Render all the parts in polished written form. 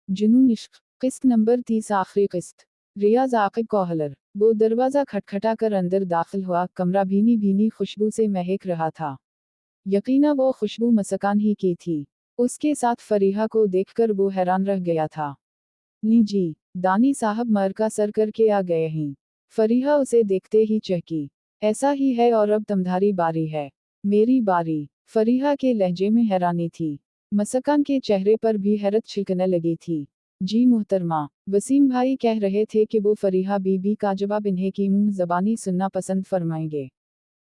जुनून इश्क किस्त नंबर 30 आखिरी किस्त। रियाज आकिब कोहलर। वो दरवाज़ा खटखटा कर अंदर दाखिल हुआ। कमरा भीनी भीनी खुशबू से महक रहा था। यकीना वो खुशबू मसकान ही की थी। उसके साथ फरीहा को देखकर वो हैरान रह गया था। ली जी, दानी साहब मर का सर करके आ गए हैं। फरीहा उसे देखते ही चहकी। ऐसा ही है और अब तुम्हारी बारी है। मेरी बारी। फरीहा के लहजे में हैरानी थी। मसकान के चेहरे पर भी हैरत छिलकने लगी थी। जी मुहतरमा, वसीम भाई कह रहे थे कि वो फरीहा बीबी का जवाब इन्हें की मुंह ज़बानी सुनना पसंद फरमाएंगे।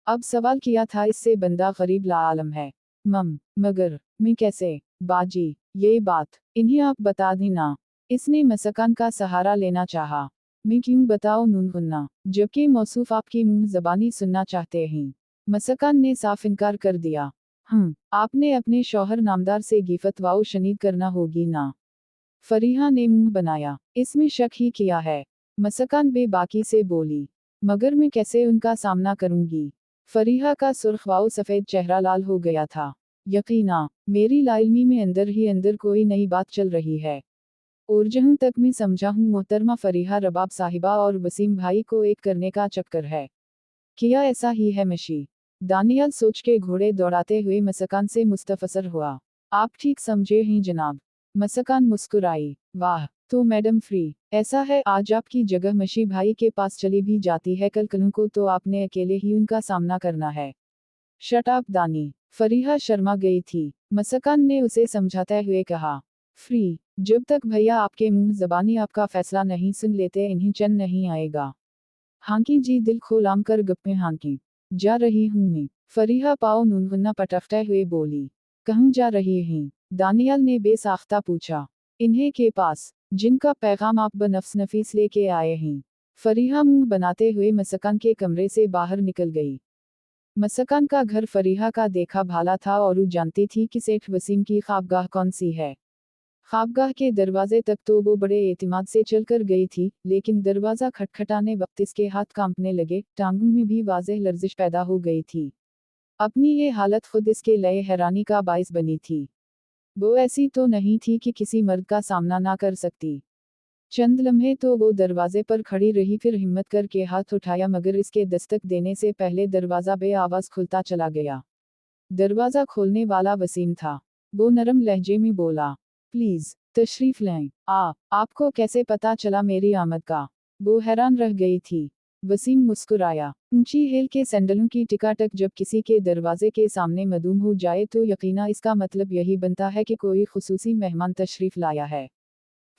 अब सवाल किया था इससे बंदा गरीब लाआलम है। मगर मैं कैसे? बाजी, ये बात इन्हें आप बता दी ना। इसने मसकान का सहारा लेना चाहा। मैं क्यों बताऊं नूनहुन्ना, जबकि मौसूफ आपकी मुंह ज़बानी सुनना चाहते हैं। मसकान ने साफ इनकार कर दिया। आपने अपने शौहर नामदार से गिफत वाओ शनीद करना होगी ना। फरीहा ने मुंह बनाया। इसमें शक ही किया है। मसकान बेबाकी से बोली। मगर मैं कैसे उनका सामना करूंगी? फरीहा का सुर्खवाओ सफ़ेद चेहरा लाल हो गया था। यकीना, मेरी लाइल्मी में अंदर ही अंदर कोई नई बात चल रही है। और जहाँ तक मैं समझा हूँ मोहतरमा फरीहा रबाब साहिबा और वसीम भाई को एक करने का चक्कर है। किया ऐसा ही है मशी। दानियाल सोच के घोड़े दौड़ाते हुए मसकान से मुस्तफसर हुआ। आप ठीक समझे हैं जनाब। मसकान मुस्कुराई। वाह, तो मैडम फ्री। ऐसा है आज आपकी जगह मशी भाई के पास चली भी जाती है कल को तो आपने अकेले ही उनका सामना करना है। शट अप दानी। फरीहा शर्मा गई थी। मसकान ने उसे समझाते हुए कहा। फ्री, जब तक भैया आपके मुंह ज़बानी आपका फैसला नहीं सुन लेते इन्हें चैन नहीं आएगा। हांकी जी दिल खोलाम कर गप्पे हांकी। जा रही हूँ मैं। फरीहा पाओ नूनहुन्ना पटकते हुए बोली। कहाँ जा रही हैं? दानियाल ने बेसाख्ता पूछा। इन्हें के पास, जिनका पैगाम आप बनफ्स नफीस लेके आए हैं। फरीहा मुंह बनाते हुए मसकान के कमरे से बाहर निकल गई। मसकान का घर फरीहा का देखा भाला था और वो जानती थी कि सेठ वसीम की ख्वाबगाह कौन सी है। ख्वाबगाह के दरवाजे तक तो वो बड़े एतिमाद से चलकर गई थी, लेकिन दरवाज़ा खटखटाने वक्त इसके हाथ कांपने लगे, टांगों में भी वाज़ेह लर्जिश पैदा हो गई थी। अपनी ये हालत खुद इसके लिए हैरानी का बाइस बनी थी। वो ऐसी तो नहीं थी कि किसी मर्द का सामना ना कर सकती। चंद लम्हे तो वो दरवाजे पर खड़ी रही फिर हिम्मत करके हाथ उठाया मगर इसके दस्तक देने से पहले दरवाज़ा बे आवाज़ खुलता चला गया। दरवाज़ा खोलने वाला वसीम था। वो नरम लहजे में बोला। प्लीज़, तशरीफ लें। आपको कैसे पता चला मेरी आमद का? वो हैरान रह गई थी। वसीम मुस्कुराया। ऊंची हेल के सैंडलों की टिकाटक जब किसी के दरवाजे के सामने मदूम हो जाए तो यकीना इसका मतलब यही बनता है कि कोई खुसूसी मेहमान तशरीफ लाया है।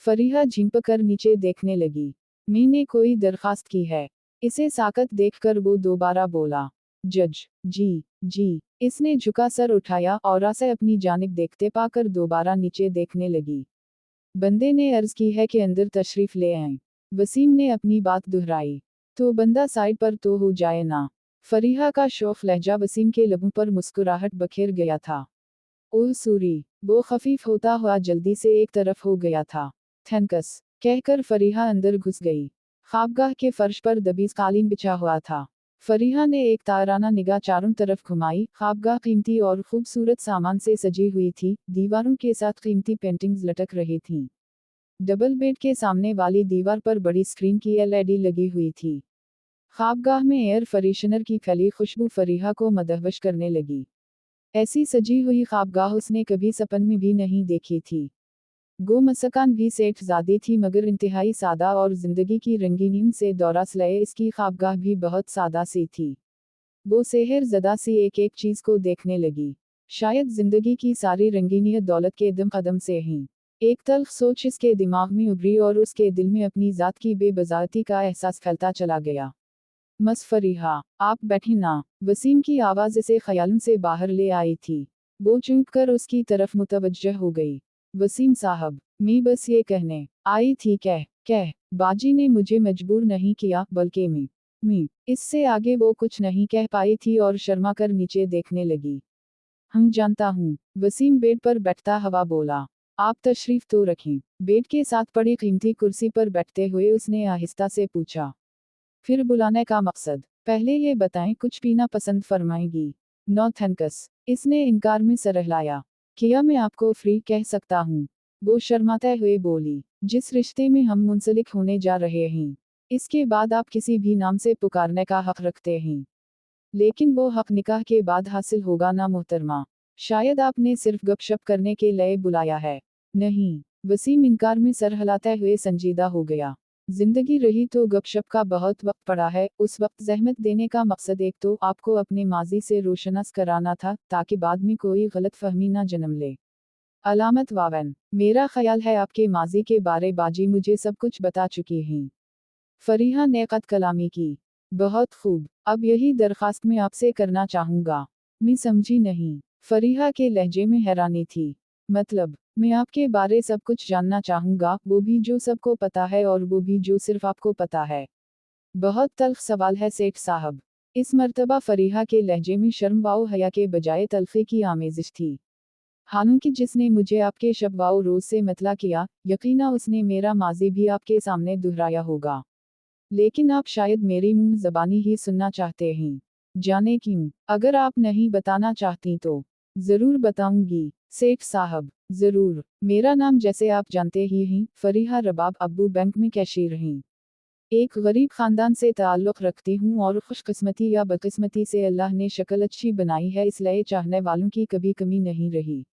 फरीहा झिंक कर नीचे देखने लगी। मैंने कोई दरखास्त की है। इसे साकत देखकर वो दोबारा बोला। जज, जी। इसने झुका सर उठाया और आसे अपनी जानिब देखते पाकर दोबारा नीचे देखने लगी। बंदे ने अर्ज की है कि अंदर तशरीफ ले आए। वसीम ने अपनी बात दोहराई। तो बंदा साइड पर तो हो जाए ना। फरीहा का शौफ लहजा वसीम के लबों पर मुस्कुराहट बखेर गया था। ओह सूरी, वो खफीफ होता हुआ जल्दी से एक तरफ हो गया था। थैंक्स, कहकर फरीहा अंदर घुस गई। ख्वाबगाह के फर्श पर दबीज कालीन बिछा हुआ था। फरीहा ने एक ताराना निगाह चारों तरफ घुमाई। ख्वाबगाह कीमती और खूबसूरत सामान से सजी हुई थी, दीवारों के साथ कीमती पेंटिंग्स लटक रही थीं। डबल बेड के सामने वाली दीवार पर बड़ी स्क्रीन की एलईडी लगी हुई थी। ख्वाबगाह में एयर फ्रेशनर की फैली खुशबू फरीहा को मदहवश करने लगी। ऐसी सजी हुई ख्वाबगाह उसने कभी सपन में भी नहीं देखी थी। गो मसकान भी सेठ ज़ादी थी मगर इंतहाई सादा और जिंदगी की रंगीनियों से दौरास लए इसकी ख्वाबगाह भी बहुत सादा सी थी। वो सेहर ज़दा सी एक एक चीज़ को देखने लगी। शायद जिंदगी की सारी रंगीनियत दौलत के दम कदम से ही। एक तल्ख सोच इसके दिमाग में उभरी और उसके दिल में अपनी ज़ात की बेबजाती का एहसास फैलता चला गया। मस फरीहा, आप बैठी ना। वसीम की आवाज़ इसे ख्यालों से बाहर ले आई थी। वो चूक कर उसकी तरफ मुतवज्जह हो गई। वसीम साहब, मैं बस ये कहने आई थी कह बाजी ने मुझे मजबूर नहीं किया बल्कि मैं इससे आगे वो कुछ नहीं कह पाई थी और शर्मा कर नीचे देखने लगी। हम जानता हूँ। वसीम बेड पर बैठता हवा बोला। आप तशरीफ तो रखें। बेड के साथ पड़ी कीमती कुर्सी पर बैठते हुए उसने आहिस्ता से पूछा। फिर बुलाने का मकसद? पहले ये बताएं कुछ पीना पसंद फरमाएंगी? नो थैंक्स, इसने इनकार में सर हिलाया। किया मैं आपको फ्री कह सकता हूँ। वो शर्माते हुए बोली, जिस रिश्ते में हम मुंसलिक होने जा रहे हैं, इसके बाद आप किसी भी नाम से पुकारने का हक रखते हैं। लेकिन वो हक निकाह के बाद हासिल होगा ना मोहतरमा। शायद आपने सिर्फ गपशप करने के लिए बुलाया है। नहीं। वसीम इनकार में सर हिलाते हुए संजीदा हो गया। जिंदगी रही तो गपशप का बहुत वक्त पड़ा है। उस वक्त जहमत देने का मकसद एक तो आपको अपने माजी से रोशनास कराना था, ताकि बाद में कोई गलत फहमी ना जन्म ले। अलामत वावन, मेरा ख्याल है आपके माजी के बारे बाजी मुझे सब कुछ बता चुकी हैं। फरीहा ने कद कलामी की। बहुत खूब, अब यही दरखास्त मैं आपसे करना चाहूँगा। मैं समझी नहीं। फरीहा के लहजे में हैरानी थी। मतलब, मैं आपके बारे सब कुछ जानना चाहूँगा, वो भी जो सबको पता है और वो भी जो सिर्फ आपको पता है। बहुत तल्ख सवाल है सेठ साहब। इस मर्तबा फरीहा के लहजे में शर्म वाओ हया के बजाय तल्खी की आमेजिश थी। हालांकि जिसने मुझे आपके शब वाओ रोज से मतला किया, यकीना उसने मेरा माजी भी आपके सामने दोहराया होगा। लेकिन आप शायद मेरी मुंह ज़बानी ही सुनना चाहते हैं। जाने क्यों? अगर आप नहीं बताना चाहती तो ज़रूर बताऊंगी सेठ साहब, ज़रूर। मेरा नाम जैसे आप जानते ही हैं, फरीहा रबाब अब्बू बैंक में कैशियर हैं। एक गरीब खानदान से ताल्लुक़ रखती हूँ और खुशकिस्मती या बदकिस्मती से अल्लाह ने शक्ल अच्छी बनाई है, इसलिए चाहने वालों की कभी कमी नहीं रही।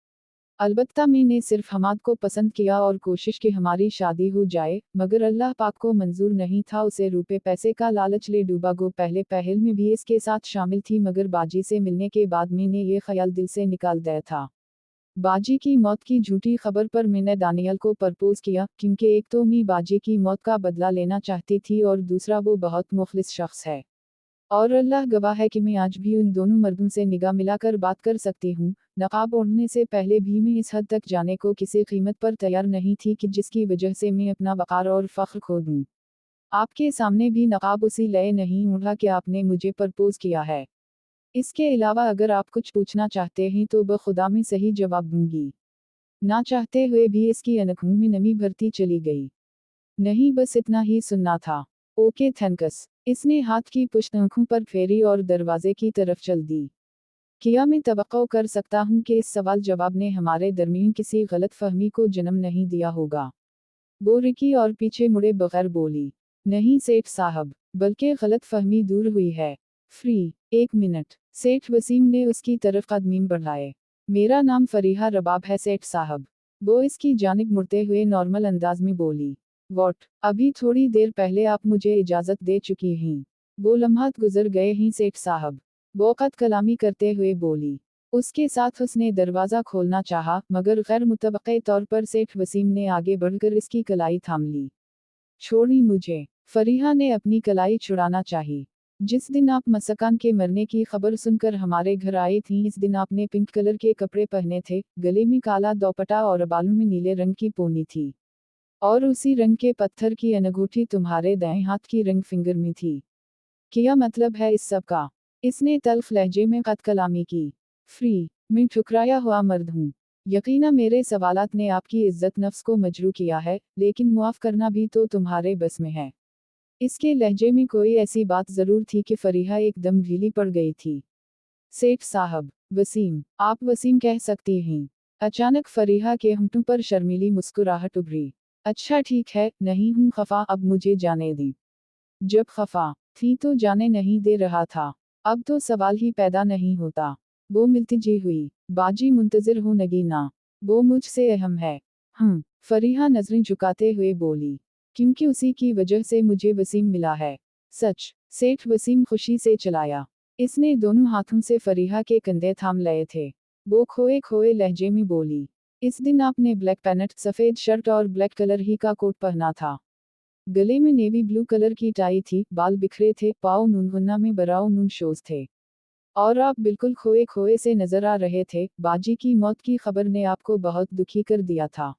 अलबत्ता मैंने सिर्फ हमाद को पसंद किया और कोशिश की हमारी शादी हो जाए, मगर अल्लाह पाक को मंजूर नहीं था। उसे रुपए पैसे का लालच ले डूबा। गो पहले पहल में भी इसके साथ शामिल थी, मगर बाजी से मिलने के बाद मैंने ये ख्याल दिल से निकाल दिया था। बाजी की मौत की झूठी खबर पर मैंने दानियल को प्रपोज किया, क्योंकि एक तो मैं बाजी की मौत का बदला लेना चाहती थी और दूसरा वो बहुत मुखलिस शख्स है। और अल्लाह गवाह है कि मैं आज भी उन दोनों मर्दों से निगाह मिलाकर बात कर सकती हूँ। नकाब ओढ़ने से पहले भी मैं इस हद तक जाने को किसी कीमत पर तैयार नहीं थी कि जिसकी वजह से मैं अपना वक़ार और फ़ख्र खो दूँ। आपके सामने भी नकाब उसी लिए नहीं ओढ़ा कि आपने मुझे प्रपोज किया है। इसके अलावा अगर आप कुछ पूछना चाहते हैं तो बखुदा में सही जवाब दूंगी। ना चाहते हुए भी इसकी आंखों में नमी भरती चली गई। नहीं, बस इतना ही सुनना था। Okay thanks. इसने हाथ की पुश्त आंखों पर फेरी और दरवाजे की तरफ चल दी। क्या मैं तवक्को कर सकता हूँ कि इस सवाल जवाब ने हमारे दरमियान किसी गलत फहमी को जन्म नहीं दिया होगा? वो रुकी और पीछे मुड़े बगैर बोली, नहीं सेठ साहब, बल्कि गलत फहमी दूर हुई है। फ्री, एक मिनट। सेठ वसीम ने उसकी तरफ कदमीम बढ़ाए। मेरा नाम फरीहा रबाब है सेठ साहब। वो इसकी जानिब मुड़ते हुए नॉर्मल अंदाज में बोली। वॉट? अभी थोड़ी देर पहले आप मुझे इजाज़त दे चुकी हैं। वो लम्हात गुजर गए हैं सेठ साहब। वो कद कलामी करते हुए बोली। उसके साथ उसने दरवाज़ा खोलना चाहा, मगर गैर मुतवक्के तौर पर सेठ वसीम ने आगे बढ़कर इसकी कलाई थाम ली। छोड़ी मुझे। फरीहा ने अपनी कलाई छुड़ाना चाही। जिस दिन आप मसकान के मरने की खबर सुनकर हमारे घर आई थी, इस दिन आपने पिंक कलर के कपड़े पहने थे, गले में काला दोपट्टा और बालों में नीले रंग की पोनी थी। और उसी रंग के पत्थर की अंगूठी तुम्हारे दाएं हाथ की रिंग फिंगर में थी। क्या मतलब है इस सब का? इसने तल्ख लहजे में कद कलामी की। फ्री, मैं ठुकराया हुआ मर्द हूँ। यकीना मेरे सवालात ने आपकी इज्जत नफ्स को मजरू किया है, लेकिन मुआफ करना भी तो तुम्हारे बस में है। इसके लहजे में कोई ऐसी बात जरूर थी कि फरीहा एकदम ढीली पड़ गई थी। सेठ साहब, वसीम, आप वसीम कह सकती हैं। अचानक फरीहा के होंठों पर शर्मीली मुस्कुराहट उभरी। अच्छा ठीक है, नहीं हूँ खफा, अब मुझे जाने दें। जब खफा थी तो जाने नहीं दे रहा था। अब तो सवाल ही पैदा नहीं होता। वो मिलती हुई, बाजी मुंतजिर हूँ नगीना। वो मुझसे अहम है। फरीहा नजरें झुकाते हुए बोली। क्योंकि उसी की वजह से मुझे वसीम मिला है। सच? सेठ वसीम खुशी से चलाया। इसने दोनों हाथों से फरीहा के कंधे थाम लिए थे। वो खोए खोए लहजे में बोली। इस दिन आपने ब्लैक पैंट, सफ़ेद शर्ट और ब्लैक कलर ही का कोट पहना था। गले में नेवी ब्लू कलर की टाई थी, बाल बिखरे थे, पाँव नूनहुन्ना में बराउ नून शोज थे। और आप बिल्कुल खोए खोए से नजर आ रहे थे। बाजी की मौत की खबर ने आपको बहुत दुखी कर दिया था।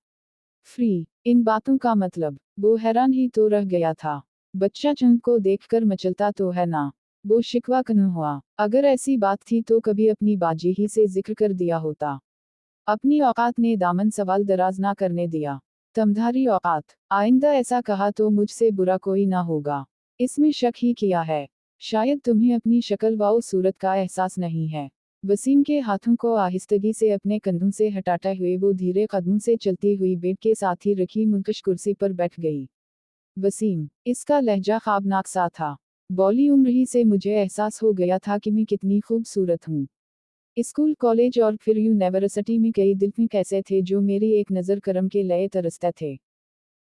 फ्री, इन बातों का मतलब? वो हैरान ही तो रह गया था। बच्चा चंद को देखकर मचलता तो है ना। वो शिकवा क्यों हुआ? अगर ऐसी बात थी तो कभी अपनी बाजी ही से जिक्र कर दिया होता। अपनी औकात ने दामन सवाल दराज ना करने दिया। तमधारी औकात, आइंदा ऐसा कहा तो मुझसे बुरा कोई ना होगा। इसमें शक ही किया है। शायद तुम्हें अपनी शक्ल व सूरत का एहसास नहीं है। वसीम के हाथों को आहिस्तगी से अपने कंधों से हटाते हुए वो धीरे कदमों से चलती हुई बेड के साथ ही रखी मुनकश कुर्सी पर बैठ गई। वसीम, इसका लहजा ख्वाबनाक सा था। बौली उम्र ही से मुझे एहसास हो गया था कि मैं कितनी खूबसूरत हूँ। स्कूल, कॉलेज और फिर यूनिवर्सिटी में कई दिल कैसे थे जो मेरी एक नज़र करम के लए तरसते थे,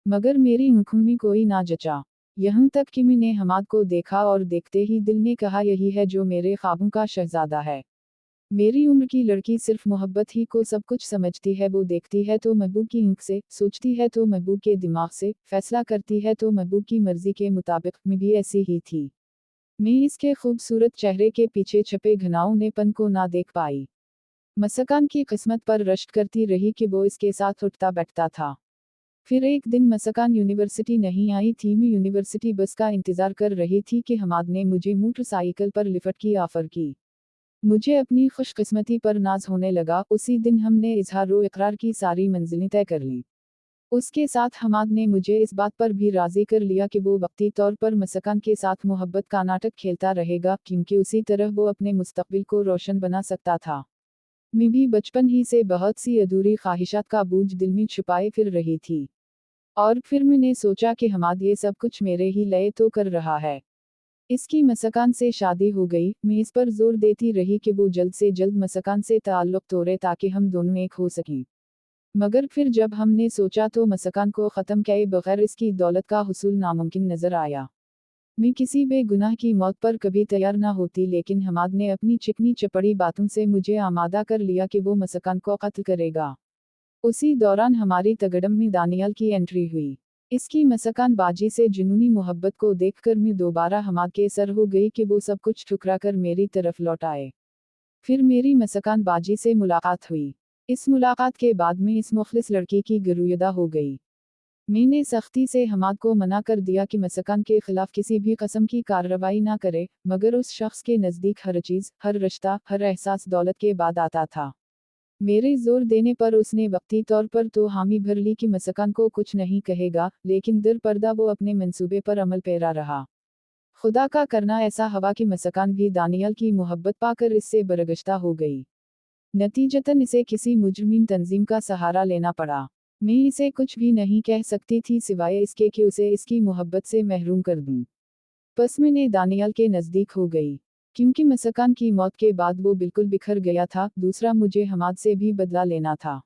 मगर मेरी आंखों में कोई ना जचा। यहाँ तक कि मैंने हमाद को देखा और देखते ही दिल ने कहा यही है जो मेरे ख्वाबों का शहजादा है। मेरी उम्र की लड़की सिर्फ मोहब्बत ही को सब कुछ समझती है। वो देखती है तो महबूब की आंख से, सोचती है तो महबूब के दिमाग से, फैसला करती है तो महबूब की मर्जी के मुताबिक। मैं भी ऐसी ही थी। मैं इसके खूबसूरत चेहरे के पीछे छपे घिनौनेपन को ना देख पाई। मसकान की किस्मत पर रश्क करती रही कि वो इसके साथ उठता बैठता था। फिर एक दिन मसकान यूनिवर्सिटी नहीं आई थी। मैं यूनिवर्सिटी बस का इंतजार कर रही थी कि हमाद ने मुझे मोटरसाइकिल पर लिफ्ट की ऑफर की। मुझे अपनी खुशकिस्मती पर नाज होने लगा। उसी दिन हमने इजहारो इकरार की सारी मंजिलें तय कर लीं। उसके साथ हमाद ने मुझे इस बात पर भी राजी कर लिया कि वो वक्ती तौर पर मसकान के साथ मोहब्बत का नाटक खेलता रहेगा, क्योंकि उसी तरह वो अपने मुस्तकबिल को रोशन बना सकता था। मैं भी बचपन ही से बहुत सी अधूरी ख्वाहिशात का बोझ दिल में छुपाए फिर रही थी। और फिर मैंने सोचा कि हमाद ये सब कुछ मेरे ही लिए तो कर रहा है। इसकी मसकान से शादी हो गई। मैं इस पर जोर देती रही कि वो जल्द से जल्द मसकान से ताल्लुक तोड़े ताकि हम दोनों एक हो सकें। मगर फिर जब हमने सोचा तो मसकान को ख़त्म किए बगैर इसकी दौलत का हुसूल नामुमकिन नज़र आया। मैं किसी बेगुनाह की मौत पर कभी तैयार ना होती, लेकिन हमाद ने अपनी चिकनी चपड़ी बातों से मुझे आमादा कर लिया कि वो मसकान को कत्ल करेगा। उसी दौरान हमारी तगड़म में दानियाल की एंट्री हुई। इसकी मसकान बाजी से जुनूनी मोहब्बत को देखकर मैं दोबारा हमाद के सर हो गई कि वो सब कुछ ठुकरा कर मेरी तरफ लौट आए। फिर मेरी मसकान बाजी से मुलाकात हुई। इस मुलाकात के बाद मैं इस मुखलिस लड़की की गिरोयदा हो गई। मैंने सख्ती से हमाद को मना कर दिया कि मसकान के खिलाफ किसी भी कस्म की कार्रवाई ना करे, मगर उस शख्स के नज़दीक हर चीज़, हर रिश्ता, हर एहसास दौलत के बाद आता था। मेरे जोर देने पर उसने वक्ती तौर पर तो हामी भर ली कि मसकान को कुछ नहीं कहेगा, लेकिन दर पर्दा वो अपने मंसूबे पर अमल पैरा रहा। खुदा का करना ऐसा हवा कि मसकान भी दानियाल की मोहब्बत पाकर इससे बरगश्ता हो गई। नतीजतन इसे किसी मुजरिम तंजीम का सहारा लेना पड़ा। मैं इसे कुछ भी नहीं कह सकती थी सिवाय इसके कि उसे इसकी मोहब्बत से महरूम कर दूं। बस मैंने दानियाल के नज़दीक हो गई। क्योंकि मसकान की मौत के बाद वो बिल्कुल बिखर गया था। दूसरा, मुझे हमाद से भी बदला लेना था।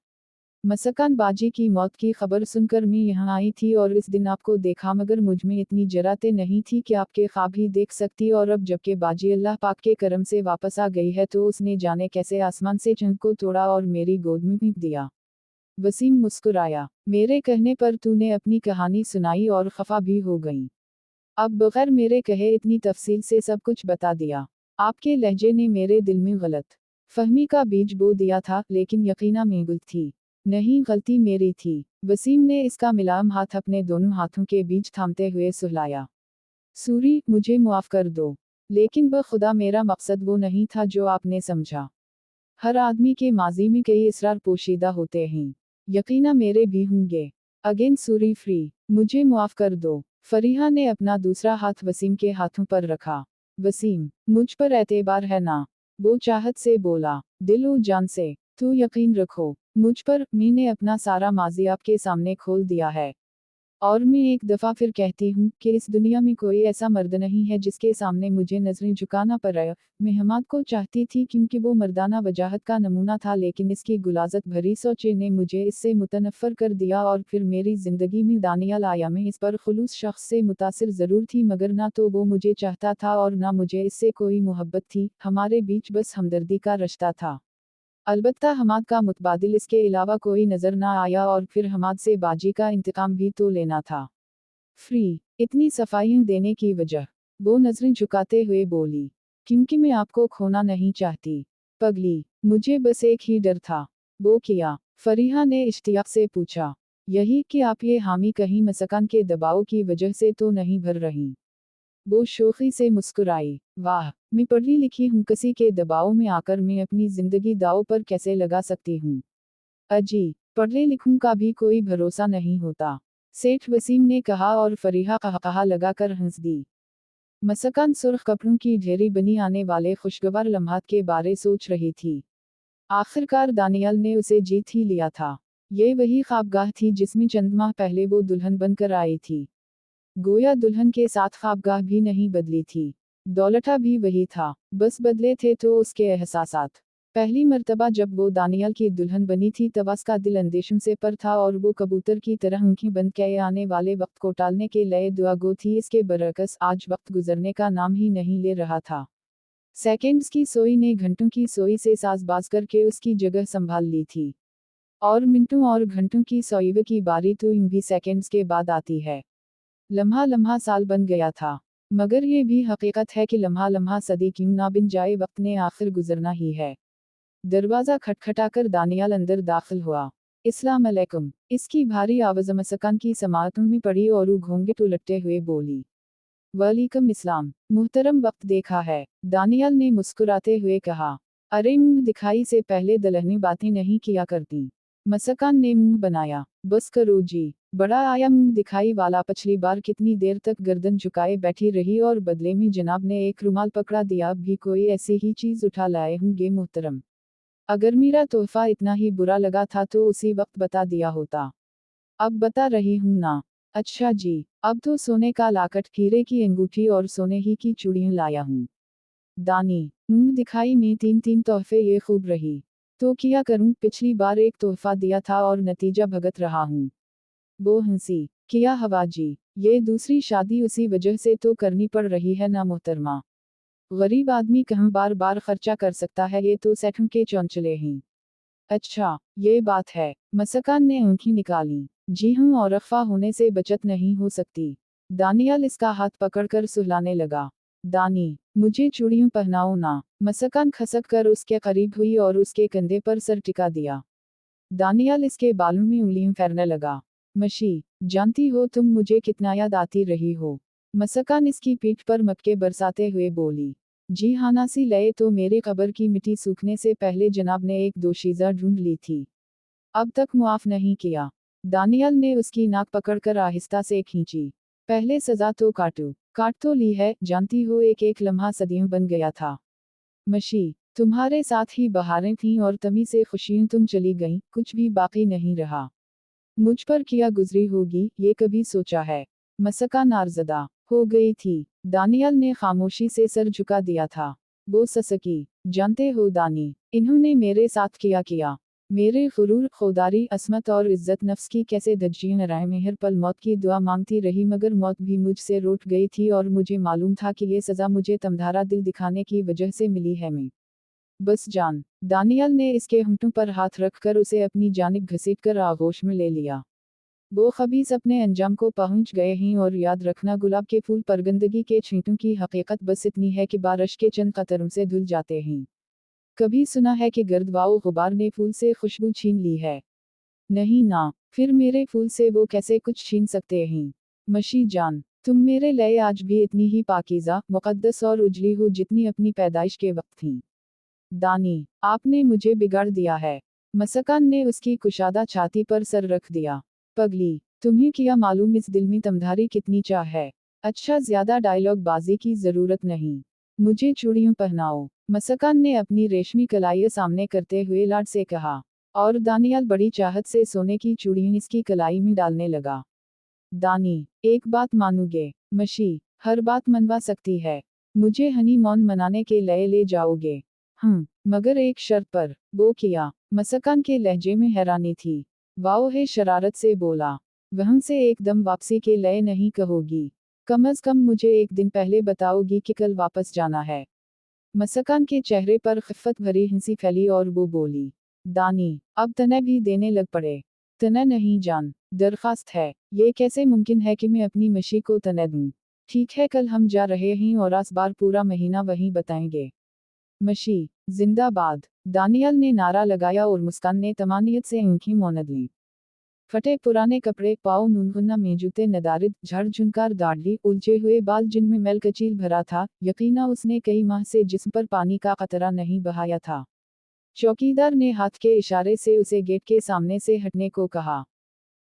मसकान बाजी की मौत की खबर सुनकर मैं यहाँ आई थी और इस दिन आपको देखा, मगर मुझ में इतनी जराते नहीं थी कि आपके ख्वाब ही देख सकती। और अब जबकि बाजी अल्लाह पाक के करम से वापस आ गई है तो उसने जाने कैसे आसमान से चंद को तोड़ा और मेरी गोद में फेंक दिया। वसीम मुस्कुराया। मेरे कहने पर तूने अपनी कहानी सुनाई और खफा भी हो गई। अब बगैर मेरे कहे इतनी तफसील से सब कुछ बता दिया। आपके लहजे ने मेरे दिल में गलत फहमी का बीज बो दिया था, लेकिन यकीना मैं गुल थी। नहीं, गलती मेरी थी। वसीम ने इसका मिलाम हाथ अपने दोनों हाथों के बीच थामते हुए सुहलाया। सूरी, मुझे मुआफ कर दो। लेकिन बखुदा मेरा मकसद वो नहीं था जो आपने समझा। हर आदमी के माजी में कई इसरार पोशीदा होते हैं। यकीना मेरे भी होंगे। Again Suri free. मुझे मुआफ कर दो। फरीहा ने अपना दूसरा हाथ वसीम के हाथों पर रखा। वसीम, मुझ पर एतबार है ना? वो चाहत से बोला। दिल और जान से। तू यकीन रखो मुझ पर, मैंने अपना सारा माजी आपके सामने खोल दिया है। और मैं एक दफ़ा फिर कहती हूँ कि इस दुनिया में कोई ऐसा मर्द नहीं है जिसके सामने मुझे नजरें झुकाना पड़े। मैं हमाद को चाहती थी क्योंकि वो मर्दाना वजाहत का नमूना था, लेकिन इसकी गुलाजत भरी सोचे ने मुझे इससे मुतनफ़र कर दिया। और फिर मेरी ज़िंदगी में दानियाल आया। मैं इस पर खुलूस शख्स से मुतासिर ज़रूर थी, मगर ना तो वो मुझे चाहता था और ना मुझे इससे कोई मोहब्बत थी। हमारे बीच बस हमदर्दी का रिश्ता था। अलबत्ता हमाद का मुतबादिल इसके अलावा कोई नजर ना आया। और फिर हमाद से बाजी का इंतकाम भी तो लेना था। फ्री, इतनी सफाइयां देने की वजह? वो नजरें झुकाते हुए बोली। क्योंकि मैं आपको खोना नहीं चाहती। पगली, मुझे बस एक ही डर था। वो क्या? फरीहा ने इश्तियाक से पूछा। यही कि आप ये हामी कहीं मसकान के दबाव की वजह से तो नहीं भर रही। वो शोखी से मुस्कुराई। वाह, मैं पढ़ी लिखी हूँ, किसी के दबाव में आकर मैं अपनी जिंदगी दांव पर कैसे लगा सकती हूँ? अजी, पढ़े लिखूं का भी कोई भरोसा नहीं होता, सेठ वसीम ने कहा और फरीहा कहा लगाकर हंस दी। मसकान सुर्ख कपड़ों की ढेरी बनी आने वाले खुशगवार लम्हात के बारे सोच रही थी। आखिरकार दानियल ने उसे जीत ही लिया था। ये वही ख्वाबगाह थी जिसमें चंद माह पहले वो दुल्हन बनकर आई थी। गोया दुल्हन के साथ ख्वाबगाह भी नहीं बदली थी। दौलता भी वही था, बस बदले थे तो उसके एहसासात। पहली मर्तबा जब वो दानियल की दुल्हन बनी थी तब उसका दिल अंदेशों से पर था और वो कबूतर की तरह आंखें बंद किए आने वाले वक्त को टालने के लिए दुआगो थी। इसके बरअक्स आज वक्त गुजरने का नाम ही नहीं ले रहा था। सेकेंड्स की सोई ने घंटों की सोई से साजबाज करके उसकी जगह संभाल ली थी। और मिनटों और घंटों की सोईवे की बारी तो इन भी सेकेंड्स के बाद आती है। लम्हा लम्हा साल बन गया था, मगर ये भी हकीकत है कि लम्हा लम्हा सदी क्यों ना बन जाए, वक्त ने आखिर गुजरना ही है। दरवाज़ा खटखटाकर दानियाल अंदर दाखिल हुआ। इस्लाम अलैकुम, इसकी भारी आवाज़ मसकान की समाअतों में पड़ी और वो घूंघट उलटते हुए बोली। वालेकुम इस्लाम, मुहतरम, वक्त देखा है, दानियाल ने मुस्कुराते हुए कहा। अरे मुंह दिखाई से पहले दलहनी बातें नहीं किया करती। मसकान ने मुंह बनाया। बस करो जी, बड़ा आया मुंह दिखाई वाला। पिछली बार कितनी देर तक गर्दन झुकाए बैठी रही और बदले में जनाब ने एक रुमाल पकड़ा दिया। अब भी कोई ऐसी ही चीज उठा लाए होंगे मुहतरम। अगर मेरा तोहफा इतना ही बुरा लगा था तो उसी वक्त बता दिया होता। अब बता रही हूं ना। अच्छा जी, अब तो सोने का लाकट, हीरे की अंगूठी और सोने ही की चूड़ियां लाया हूं। दानी, मुंह दिखाई में तीन तीन तोहफे, ये खूब रही। तो किया करूं, पिछली बार एक तोहफा दिया था और नतीजा भगत रहा हूं। वो हंसी। किया हवाजी, ये दूसरी शादी उसी वजह से तो करनी पड़ रही है ना मोहतरमा। गरीब आदमी कहाँ बार बार खर्चा कर सकता है, ये तो सेठों के चौंचले हैं। अच्छा, ये बात है। मसकान ने आंखें निकाली। जी हूँ, और अफवाह होने से बचत नहीं हो सकती। दानियाल इसका हाथ पकड़कर सुहलाने लगा। दानी, मुझे चूड़ियों पहनाओ ना। मसकान खसक कर उसके करीब हुई और उसके कंधे पर सर टिका दिया। दानियाल इसके बालों में उंगलियां फेरने लगा। मशी, जानती हो तुम मुझे कितना याद आती रही हो। मसकान इसकी पीठ पर मक्के बरसाते हुए बोली। जी हाँ, नासी लए तो मेरी कब्र की मिट्टी सूखने से पहले जनाब ने एक दोशीज़ा ढूंढ ली थी। अब तक मुआफ नहीं किया। दानियल ने उसकी नाक पकड़कर आहिस्ता से खींची। पहले सजा तो काटो। काट तो ली है, जानती हो एक एक लम्हा सदियों बन गया था। मशी, तुम्हारे साथ ही बहारें थीं और तमी से खुशियां तुम चली गईं, कुछ भी बाकी नहीं रहा। मुझ पर किया गुजरी होगी, ये कभी सोचा है। मसका नारजदा हो गई थी। दानियल ने खामोशी से सर झुका दिया था। वो ससकी। जानते हो दानी, इन्होंने मेरे साथ किया। मेरे गुरूर, खुदारी, असमत और इज्जत नफ्स की कैसे धज्जियां राय मेहर पल मौत की दुआ मांगती रही, मगर मौत भी मुझसे रूठ गई थी और मुझे मालूम था कि ये सजा मुझे तमधारा दिल दिखाने की वजह से मिली है। मैं बस जान। दानियल ने इसके होंठों पर हाथ रखकर उसे अपनी जानिब घसीटकर आगोश में ले लिया। वो खबीस अपने अंजाम को पहुंच गए हैं, और याद रखना, गुलाब के फूल पर गंदगी के छींटों की हकीकत बस इतनी है कि बारिश के चंद कतरों से धुल जाते हैं। कभी सुना है कि गर्द वाओ गुबार ने फूल से खुशबू छीन ली है? नहीं ना, फिर मेरे फूल से वो कैसे कुछ छीन सकते हैं? मशी जान, तुम मेरे लिए आज भी इतनी ही पाकीज़ा, मुक़द्दस और उजली हो जितनी अपनी पैदाइश के वक्त थी। दानी, आपने मुझे बिगाड़ दिया है। मसकान ने उसकी कुशादा छाती पर सर रख दिया। पगली, तुम्हें क्या मालूम इस दिल में तुम्हारी कितनी चाह है। अच्छा, ज्यादा डायलॉग बाजी की जरूरत नहीं। मुझे चूड़ियों पहनाओ। मसकान ने अपनी रेशमी कलाई सामने करते हुए लाड से कहा। और दानियाल बड़ी चाहत से सोने की चूड़ियां इसकी कलाई में डालने लगा। दानी, एक बात मानोगे? मशी, हर बात मनवा सकती है। मुझे हनीमून मनाने के लिए ले जाओगे? मगर एक शर्त पर। वो किया। मसकान के लहजे में हैरानी थी। वाओ है, शरारत से बोला। वहां से एकदम वापसी के लिए नहीं कहोगी। कम अज कम मुझे एक दिन पहले बताओगी कि कल वापस जाना है। मसकान के चेहरे पर खिफ़्फ़त भरी हंसी फैली और वो बोली। दानी, अब तने भी देने लग पड़े। तने नहीं जान, दरखास्त है। ये कैसे मुमकिन है कि मैं अपनी मशी को तने दूं? ठीक है, कल हम जा रहे हैं और इस बार पूरा महीना वहीं बताएंगे। मशी, जिंदाबाद। दानियल ने नारा लगाया और मुस्कान ने तमानियत से आंखें मौनद लीं। फटे पुराने कपड़े, पाँव नूनगुन्ना में जूते, नदारिद, झड़ झुनकार दाढ़ी, उलझे हुए बाल जिनमें मैल कचील भरा था, यकीना उसने कई माह से जिस्म पर पानी का कतरा नहीं बहाया था। चौकीदार ने हाथ के इशारे से उसे गेट के सामने से हटने को कहा,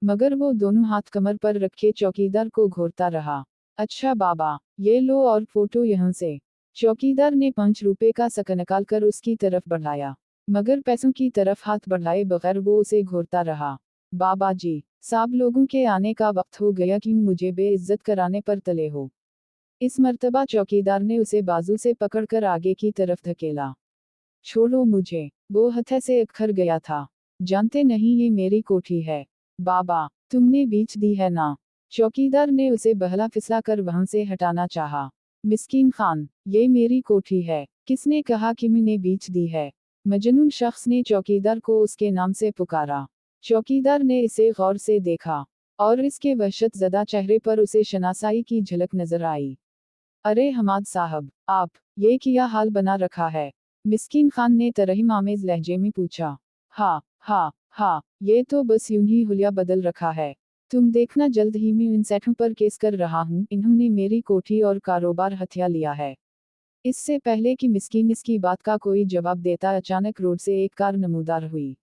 मगर वो दोनों हाथ कमर पर रखे चौकीदार को घूरता रहा। अच्छा बाबा, ये लो और फोटो यहाँ से। चौकीदार ने 5 रुपए का सिक्का निकाल कर उसकी तरफ बढ़ाया, मगर पैसों की तरफ हाथ बढ़ाए बगैर वो उसे घूरता रहा। बाबा जी, साहब लोगों के आने का वक्त हो गया, कि मुझे बेइज्जत कराने पर तले हो। इस मर्तबा चौकीदार ने उसे बाजू से पकड़कर आगे की तरफ धकेला। छोड़ो मुझे, वो हथे से अखर गया था। जानते नहीं ये मेरी कोठी है। बाबा, तुमने बेच दी है ना? चौकीदार ने उसे बहला फिसला कर वहां से हटाना चाहा। मिस्कीन खान, ये मेरी कोठी है, किसने कहा कि मैंने बेच दी है? मजनून शख्स ने चौकीदार को उसके नाम से पुकारा। चौकीदार ने इसे गौर से देखा, और इसके वहशत ज़दा चेहरे पर उसे शनासाई की झलक नजर आई। अरे हमाद साहब, आप, ये क्या हाल बना रखा है? मिस्कीन खान ने तरहीम आमेज लहजे में पूछा। हाँ, ये तो बस यूं ही हुलिया बदल रखा है। तुम देखना, जल्द ही मैं इन सेठों पर केस कर रहा हूँ, इन्होंने मेरी कोठी और कारोबार हथिया लिया है। इससे पहले कि मिस्कीन इसकी बात का कोई जवाब देता, अचानक रोड से एक कार नमूदार हुई।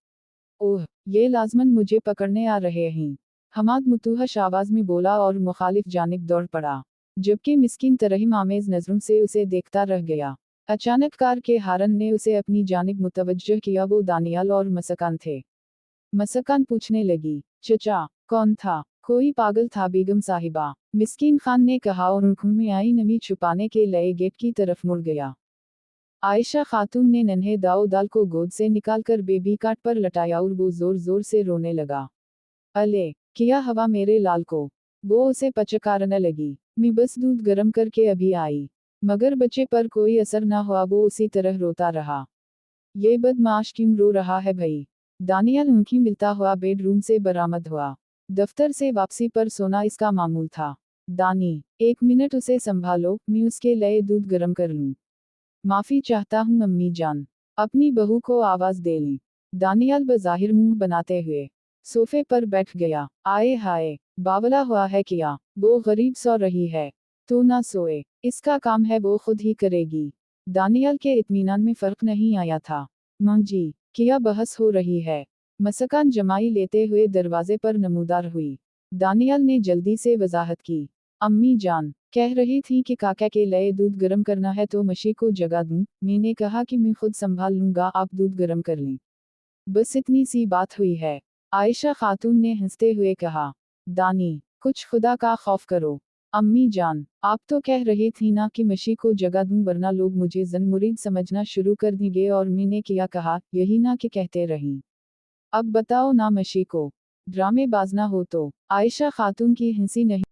ओह, ये लाजमन मुझे पकड़ने आ रहे हैं। हमाद मुतूहश आवाज में बोला और मुखालिफ जानिब दौड़ पड़ा, जबकि मिस्कीन तरहीम आमेज नजरों से उसे देखता रह गया। अचानक कार के हारन ने उसे अपनी जानिब मुतवज्जह किया। वो दानियाल और मसकान थे। मसकान पूछने लगी, चचा, कौन था? कोई पागल था बेगम साहिबा, मिस्कीन खान ने कहा और आंखों में आई नमी छुपाने के लिए गेट की तरफ मुड़ गया। आयशा खातून ने नन्हे दाऊ दाल को गोद से निकालकर बेबी काट पर लटाया और वो जोर जोर से रोने लगा। अले, किया हवा मेरे लाल को। वो उसे पचकारने लगी। मैं बस दूध गर्म करके अभी आई। मगर बच्चे पर कोई असर ना हुआ, वो उसी तरह रोता रहा। ये बदमाश क्यों रो रहा है भई? दानियाल ऊँखी मिलता हुआ बेडरूम से बरामद हुआ। दफ्तर से वापसी पर सोना इसका मामूल था। दानी, 1 मिनट उसे संभालो, मैं उसके लिए दूध गर्म कर लूँ। माफी चाहता हूँ अम्मी जान, अपनी बहू को आवाज दे ली। दानियाल बज़ाहिर मुंह बनाते हुए सोफे पर बैठ गया। आए हाय, बावला हुआ है क्या? वो गरीब सो रही है तो ना सोए, इसका काम है वो खुद ही करेगी। दानियाल के इत्मीनान में फर्क नहीं आया था। मां जी, क्या बहस हो रही है? मसकान जमाई लेते हुए दरवाजे पर नमूदार हुई। दानियाल ने जल्दी से वजाहत की। अम्मी जान, कह रही थी कि काका के लिए दूध गर्म करना है तो मशी को जगा दूं। मैंने कहा कि मैं खुद संभाल लूंगा, आप दूध गर्म कर लें। बस इतनी सी बात हुई है। आयशा खातून ने हंसते हुए कहा। दानी, कुछ खुदा का खौफ करो। अम्मी जान, आप तो कह रही थी ना कि मशी को जगा दूं, वरना लोग मुझे जन मुरीद समझना शुरू कर देंगे, और मैंने क्या कहा, यही ना कि कहते रही। अब बताओ ना मशी को ड्रामे बाज ना हो तो। आयशा खातून की हंसी नहीं